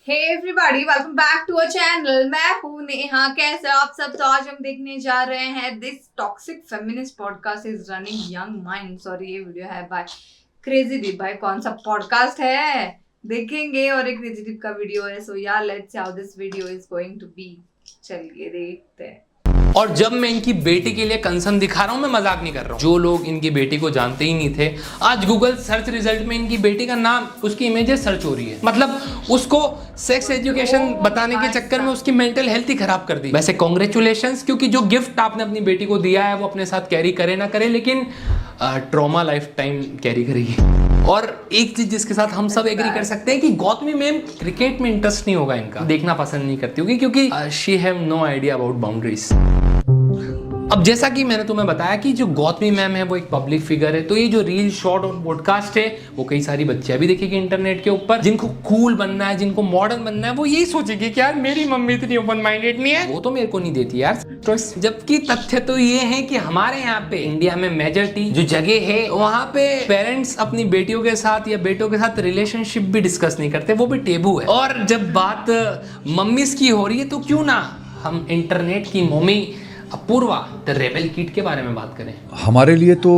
Hey everybody, welcome back to our channel. मैं हूं नेहा। कैसे आप सब? तो आज हम देखने जा रहे हैं this toxic feminist podcast is running young minds. और ये वीडियो है बाय क्रेजी दीप। भाई कौन सा पॉडकास्ट है देखेंगे, और एक क्रेजी दीप का वीडियो है। सो यार let's see how this video is going to be. चलिए देखते हैं। और जब मैं इनकी बेटी के लिए कंसर्न दिखा रहा हूं, मैं मजाक नहीं कर रहा हूं। जो लोग इनकी बेटी को जानते ही नहीं थे, आज गूगल सर्च रिजल्ट में इनकी बेटी का नाम, उसकी इमेजेस सर्च हो रही है। मतलब उसको सेक्स एजुकेशन बताने के चक्कर में उसकी मेंटल हेल्थ ही खराब कर दी। वैसे कॉन्ग्रेचुलेशंस, क्योंकि जो गिफ्ट आपने अपनी बेटी को दिया है वो अपने साथ कैरी करे ना करे, लेकिन ट्रॉमा लाइफ टाइम कैरी करेगी। और एक चीज जिसके साथ हम सब एग्री कर सकते हैं कि गौतमी मैम क्रिकेट में इंटरेस्ट नहीं होगा इनका, देखना पसंद नहीं करती होगी, क्योंकि she have no idea about boundaries. अब जैसा कि मैंने तुम्हें बताया कि जो गौतमी मैम है वो एक पब्लिक फिगर है, तो ये जो रील, शॉर्ट और पॉडकास्ट है वो कई सारी बच्चियां भी देखेगी इंटरनेट के ऊपर। जिनको कूल बनना है, जिनको मॉडर्न बनना है, वो यही सोचेगी कि यार मेरी मम्मी इतनी ओपन माइंडेड नहीं है, वो तो मेरे को नहीं देती यार। तो जबकि तथ्य तो ये है कि हमारे यहाँ पे इंडिया में मेजॉरिटी जो जगह है वहाँ पे पेरेंट्स अपनी बेटियों के साथ या बेटों के साथ रिलेशनशिप भी डिस्कस नहीं करते, वो भी टेबू है। और जब बात मम्मीज की हो रही है तो क्यों ना हम इंटरनेट की मम्मी अपूर्वा द रेबेल किड के बारे में बात करें। हमारे लिए तो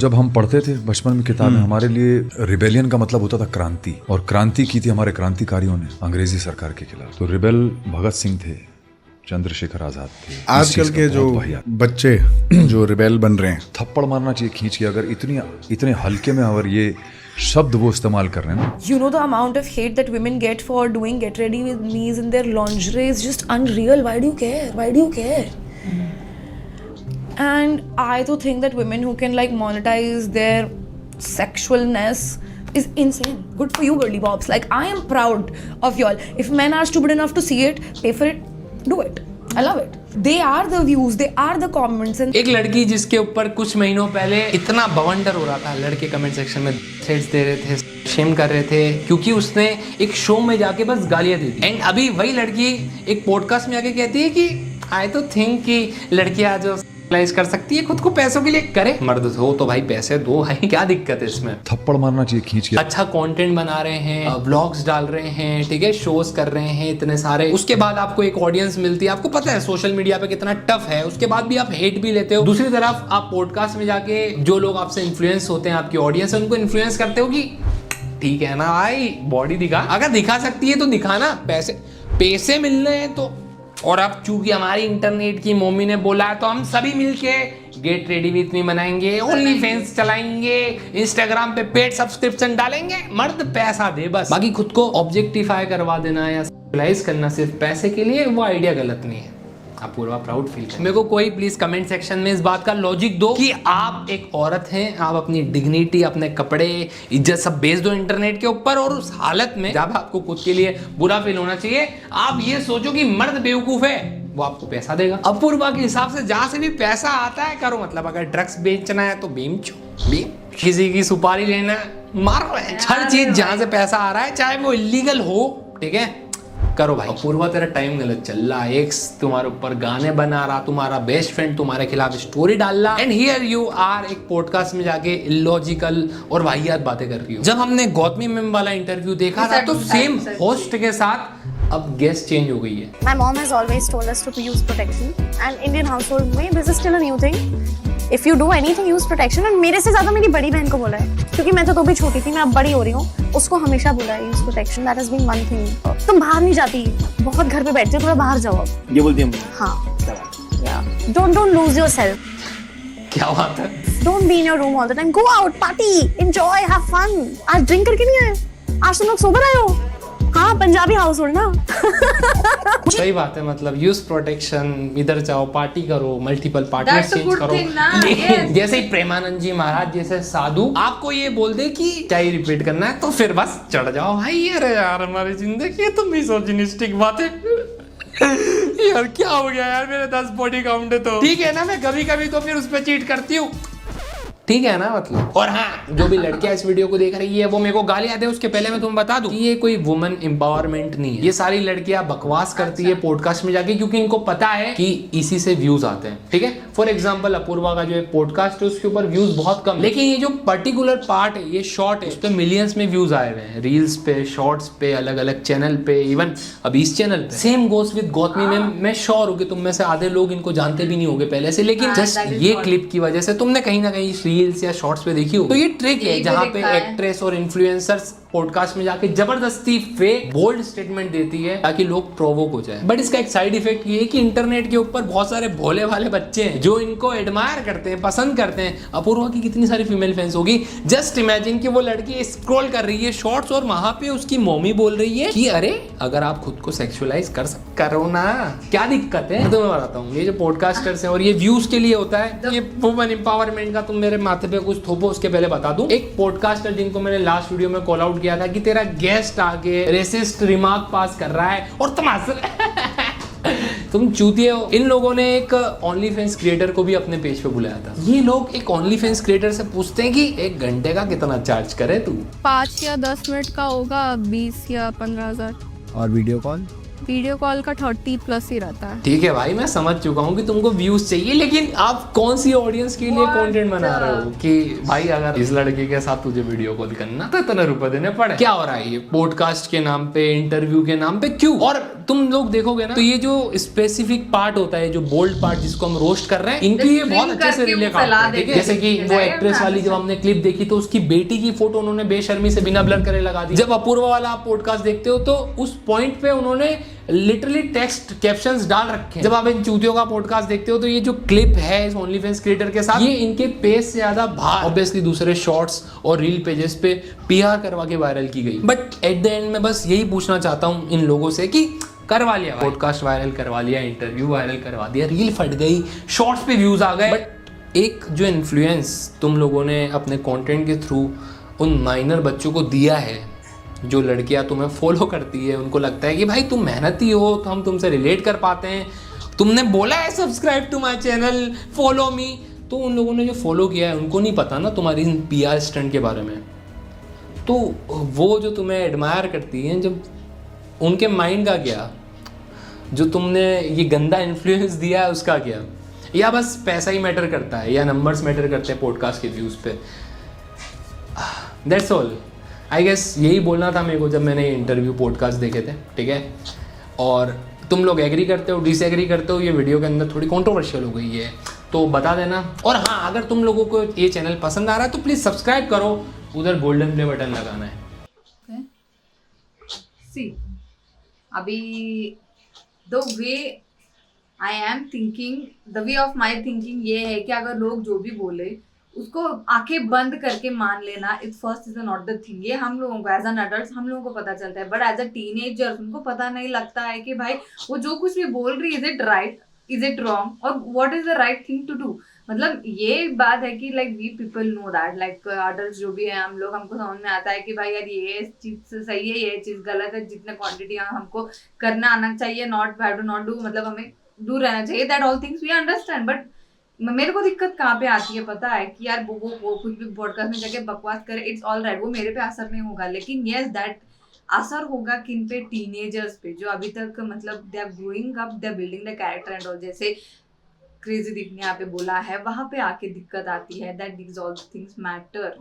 जब हम पढ़ते थे बचपन में किताबें, हमारे लिए रिबेलियन का मतलब होता था क्रांति, और क्रांति की थी हमारे क्रांतिकारियों ने अंग्रेजी सरकार के खिलाफ। तो रिबेल भगत सिंह थे, चंद्रशेखर आजाद थे। आजकल के जो बच्चे जो रिबेल बन रहे हैं, थप्पड़ मारना चाहिए खींच के। अगर इतने हल्के में अगर ये शब्द वो इस्तेमाल कर रहे हैं ना, You know the amount of hate that women get for doing get ready with me's in their lingerie is just unreal. Why do you care? Why do you care? And I do think that women who can like monetize their sexualness is insane. Good for you, girly bobs. Like I am proud of y'all. If men are stupid enough to see it, pay for it, do it. I love it. They are the views, they are the comments. And एक लड़की जिसके ऊपर कुछ महीनों पहले इतना बवंडर हो रहा था, लड़के कमेंट सेक्शन में थ्रेड्स दे रहे थे, शेम कर रहे थे, क्योंकि उसने एक शो में जाके बस गालियां दी थी। एंड अभी वही लड़की एक पॉडकास्ट में आके कहती है कि आई तो थिंक कि लड़कियां जो कर सकती है खुद को पैसों के लिए करे। मर्द हो तो भाई पैसे दो भाई, क्या दिक्कत है इसमें? थप्पड़ मारना चाहिए खींच के। अच्छा कंटेंट बना रहे हैं, व्लॉग्स डाल रहे हैं, ठीक है, शोज कर रहे हैं इतने सारे, उसके बाद आपको एक ऑडियंस मिलती है। आपको पता है सोशल मीडिया पे कितना टफ है, उसके बाद भी आप हेट भी लेते हो। दूसरी तरफ आप पॉडकास्ट में जाके जो लोग आपसे इन्फ्लुएंस होते हैं, आपकी ऑडियंस है, उनको इन्फ्लुएंस करते हो कि ठीक है ना भाई, बॉडी दिखा, अगर दिखा सकती है तो दिखाना, पैसे मिलने हैं तो। और अब चूंकि हमारी इंटरनेट की मम्मी ने बोला है तो हम सभी मिलके गेट रेडी विथ मी बनाएंगे, ओनली फैंस चलाएंगे, इंस्टाग्राम पे पेड सब्सक्रिप्शन डालेंगे। मर्द पैसा दे बस, बाकी खुद को ऑब्जेक्टिफाई करवा देना या सेक्सुअलाइज करना सिर्फ पैसे के लिए, वो आइडिया गलत नहीं है। आप पूरा प्राउड फील करें। मेरे को कोई प्लीज कमेंट सेक्शन में इस बात का लॉजिक दो कि आप एक औरत हैं, आप अपनी डिग्निटी, अपने कपड़े, इज्जत सब बेच दो इंटरनेट के ऊपर, और उस हालत में जब आपको खुद के लिए बुरा फील होना चाहिए, आप ये सोचो कि मर्द बेवकूफ है, वो आपको पैसा देगा। अपूर्वा के हिसाब से जहां से भी पैसा आता है करो। मतलब अगर ड्रग्स बेचना है तो बीम किसी की सुपारी लेना मारो, हर चीज जहां से पैसा आ रहा है चाहे वो इलीगल हो, ठीक है, करो भाई। अपूर्वा तेरा टाइम गलत चल रहा है, एक्स तुम्हारे ऊपर गाने बना रहा, तुम्हारा बेस्ट फ्रेंड तुम्हारे खिलाफ स्टोरी डाल रहा, एंड हियर यू आर एक पॉडकास्ट में जाके इलॉजिकल और वाहियात बातें कर रही हो। जब हमने गौतमी मैम वाला इंटरव्यू देखा था तो सेम होस्ट के साथ अब गेस्ट चेंज हो गई है। My mom has always told us to use protection, and Indian household में this is still a new thing. If you do anything, use protection. और मेरे से ज्यादा मेरी बड़ी बहन को बोला है, क्योंकि मैं तो भी छोटी थी, मैं अब बड़ी हो रही हूँ, उसको हमेशा बोला है use protection. That has been one thing. तुम बाहर नहीं जाती, बहुत घर पे बैठते हो, थोड़ा बाहर जाओ अब। ये बोलती हूँ। हाँ। Yeah. Don't lose yourself. क्या बात है? Don't be in your room all the time. Go out, party, enjoy, have fun. आज ड्रिंक करके नहीं आए, आज तुम लोग सोबर आए हो। हाँ, पंजाबी हाउस होल्ड ना। सही बात है, मतलब यूज प्रोटेक्शन, इधर जाओ, पार्टी करो, मल्टीपल पार्टनर चेंज करो। लेकिन जैसे ही प्रेमानंद जी महाराज जैसे साधु आपको ये बोल दे कि चाहे रिपीट करना है तो फिर बस चढ़ जाओ भाई। अरे यार हमारी जिंदगी तो मिसोजिनिस्टिक बात है यार, क्या हो गया यार, मेरे 10 बॉडी काउंट है तो ठीक है ना, मैं कभी कभी तो फिर उस पर चीट करती हूँ, ठीक है ना मतलब। और हाँ, जो भी लड़कियां इस वीडियो को देख रही है वो मेरे को गालियां दे, उसके पहले मैं तुम्हें बता दूं कि ये कोई वुमेन एम्पावरमेंट नहीं है। ये सारी लड़कियां बकवास करती है पॉडकास्ट में जाके, क्योंकि इनको पता है कि इसी से व्यूज आते हैं। ठीक है, फॉर एग्जाम्पल अपूर्वा का जो एक पॉडकास्ट है उसके ऊपर व्यूज बहुत कम, लेकिन ये जो पर्टिकुलर पार्ट है, ये शॉर्ट है, उस पर मिलियंस में व्यूज आए हुए हैं, रील्स पे, शॉर्ट्स पे, अलग अलग चैनल पे, इवन अभी इस चैनल पे। Same goes with Gautami ma'am. मैं श्योर हूँ कि तुम में से आधे लोग इनको जानते भी नहीं होंगे पहले से, लेकिन जस्ट ये क्लिप की वजह से तुमने कहीं ना कहीं रील्स या शॉर्ट्स पे देखी हो। तो ये ट्रिक है जहाँ पे एक्ट्रेस और इन्फ्लुएंसर्स पॉडकास्ट में जाके जबरदस्ती फेक बोल्ड स्टेटमेंट देती है ताकि लोग प्रोवोक हो जाए। बट इसका एक साइड इफेक्ट ये है कि इंटरनेट के ऊपर बहुत सारे भोले वाले बच्चे हैं जो इनको एडमायर करते हैं, पसंद करते हैं। अपूर्वा की कितनी सारी फीमेल फैंस होगी। जस्ट इमेजिन कि वो लड़की स्क्रॉल कर रही है शॉर्ट्स और वहां पे उसकी मम्मी बोल रही है कि अरे अगर आप खुद को सेक्सुअलाइज करो ना, क्या दिक्कत है। तो मैं बताता हूँ, ये जो पॉडकास्टर्स हैं और ये व्यूज के लिए होता है, ये वुमेन एम्पावरमेंट का तुम मेरे माथे पे कुछ थोपो। उसके पहले बता दूं, एक पॉडकास्टर जिनको मैंने लास्ट वीडियो में कॉल आउट किया था कि तेरा गेस्ट आके रेसिस्ट रिमार्क पास कर रहा है और तुम चूतिए हो। इन लोगों ने एक ओनली फैंस क्रिएटर को भी अपने पेज पे बुलाया था। ये लोग एक ओनली फैंस क्रिएटर से पूछते हैं कि 1 घंटे का कितना चार्ज करे तू। 5 या 10 मिनट का होगा 20 या 15,000। और वीडियो कॉल का 30+ ही रहता है। ठीक है भाई, मैं समझ चुका हूँ कि तुमको व्यूज चाहिए, लेकिन आप कौन सी ऑडियंस के लिए कंटेंट बना रहे हो कि भाई अगर इस लड़के के साथ तुझे वीडियो कॉल करना तो इतने रुपए देने पड़े। क्या हो रहा है ये पॉडकास्ट के नाम पे, इंटरव्यू के नाम पे, क्यों? और तुम लोग देखोगे ना तो ये जो स्पेसिफिक पार्ट होता है, जो बोल्ड पार्ट जिसको हम रोस्ट कर रहे हैं, इनकी ये बहुत अच्छे से रिलेट करते हैं। ठीक है, जैसे कि वो एक्ट्रेस वाली जब हमने क्लिप देखी तो उसकी बेटी की फोटो उन्होंने बेशर्मी से बिना ब्लर करे लगा दी। जब अपूर्वा वाला आप पॉडकास्ट देखते हो तो उस पॉइंट पे उन्होंने लिटरली टेक्स्ट कैप्शंस डाल रखे हैं। जब आप इन चूतियों का पॉडकास्ट देखते हो तो ये जो क्लिप है इस ओनली फैंस क्रिएटर के साथ, ये इनके पेज से ज्यादा बाहर ऑब्वियसली दूसरे शॉर्ट्स और रील पेजेस पे पीआर करवा के वायरल की गई। बट एट द एंड में बस यही पूछना चाहता हूँ इन लोगों से कि करवा लिया, पॉडकास्ट वायरल करवा लिया, इंटरव्यू वायरल करवा दिया, रील फट गई, शॉर्ट्स पे व्यूज आ गए, बट एक जो इन्फ्लुएंस तुम लोगों ने अपने कंटेंट के थ्रू उन माइनर बच्चों को दिया है, जो लड़कियां तुम्हें फॉलो करती है, उनको लगता है कि भाई तुम मेहनती हो तो हम तुमसे रिलेट कर पाते हैं, तुमने बोला है subscribe to my channel, follow me, तो उन लोगों ने जो फॉलो किया है उनको नहीं पता ना तुम्हारी इन पीआर स्टंट के बारे में। तो वो जो तुम्हें एडमायर करती हैं, जब उनके माइंड का क्या, जो तुमने ये गंदा इन्फ्लुएंस दिया है उसका क्या, या बस पैसा ही मैटर करता है, या नंबर्स मैटर करते हैं पॉडकास्ट के व्यूज़ पे। दैट्स ऑल आई गेस, यही बोलना था मेरे को जब मैंने इंटरव्यू पॉडकास्ट देखे थे। ठीक है, और तुम लोग एग्री करते हो, डिसएग्री करते हो, ये वीडियो के अंदर थोड़ी कंट्रोवर्शियल हो गई है तो बता देना। और हाँ, अगर तुम लोगों को ये चैनल पसंद आ रहा है तो प्लीज़ सब्सक्राइब करो, उधर गोल्डन प्ले बटन लगाना है। सी अभी the way I am thinking, the way of my thinking ये है कि अगर लोग जो भी बोले उसको आंखें बंद करके मान लेना, it first is not the thing. ये हम लोगों को एज एन अडल्ट हम लोगों को पता चलता है, बट एज अ टीनेजर उनको पता नहीं लगता है कि भाई वो जो कुछ भी बोल रही है, is it right, is it wrong, और what is the right thing to do. मतलब ये बात है कि like we people know that, like adult जो भी है हम लोग, हमको समझ में आता है कि भाई यार ये चीज सही है, ये चीज गलत है, जितने क्वांटिटी हमको करना आना चाहिए, not have to not do, मतलब हमें दूर रहना चाहिए, that all things we understand. But मेरे को दिक्कत कहाँ पे आती है पता है कि यार वो कुछ भी पॉडकास्ट में जाके बकवास करे, इट्स ऑल राइट, वो मेरे पे असर नहीं होगा, लेकिन यस दैट असर होगा किन पे, टीनेजर्स पे, जो अभी तक मतलब they are growing up, they are building the character and all, जैसे क्रेजी दीप ने यहाँ पे बोला है, वहां पे आके दिक्कत आती है, that these all things matter.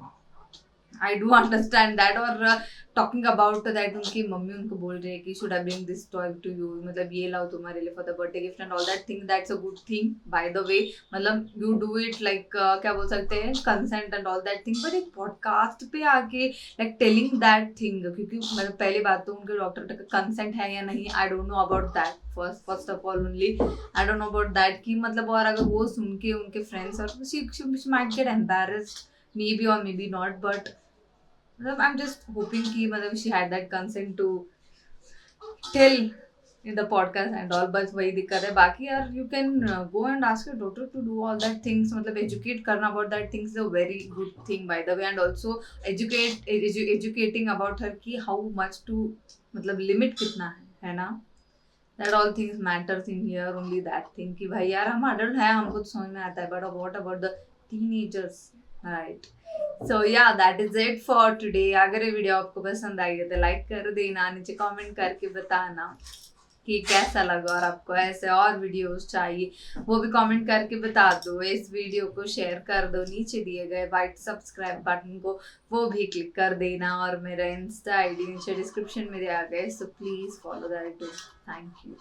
I do understand that. और टॉकिंग अबाउट दैट, उनकी मम्मी उनको बोल रही है कि should I bring this toy to you, मतलब ये लाओ तुम्हारे लिए for the birthday gift and all that thing, that's a good thing by the way, मतलब यू डू इट लाइक क्या बोल सकते हैं, consent and all that thing. But एक पॉडकास्ट पे आके लाइक टेलिंग दैट थिंग, क्योंकि मतलब पहली बात तो उनके डॉक्टर का कंसेंट है या नहीं, I don't know about that, first of all only I don't know about that कि मतलब, और अगर वो सुन के उनके फ्रेंड्स और she might get embarrassed, may be और may be not, but I'm just hoping कि मतलब she had that consent to tell in the podcast and all, बस वही दिक्कत है। बाकी यार you can go and ask your daughter to do all that things, मतलब educate करना about that things is a very good thing by the way, and also educating about her कि how much to मतलब limit कितना है ना, that all things matters in here, only that thing कि भाई यार हम adult है, हमको तो समझ में आता है, but what about the teenagers, right so yeah that is it for today. अगर ये वीडियो आपको पसंद आई है तो लाइक कर देना, नीचे कमेंट करके बताना कि कैसा लगा और आपको ऐसे और वीडियोस चाहिए वो भी कमेंट करके बता दो। इस वीडियो को शेयर कर दो, नीचे दिए गए वाइट सब्सक्राइब बटन को वो भी क्लिक कर देना, और मेरा इंस्टा आईडी नीचे डिस्क्रिप्शन में दिया गया है, so please follow that too. Thank you.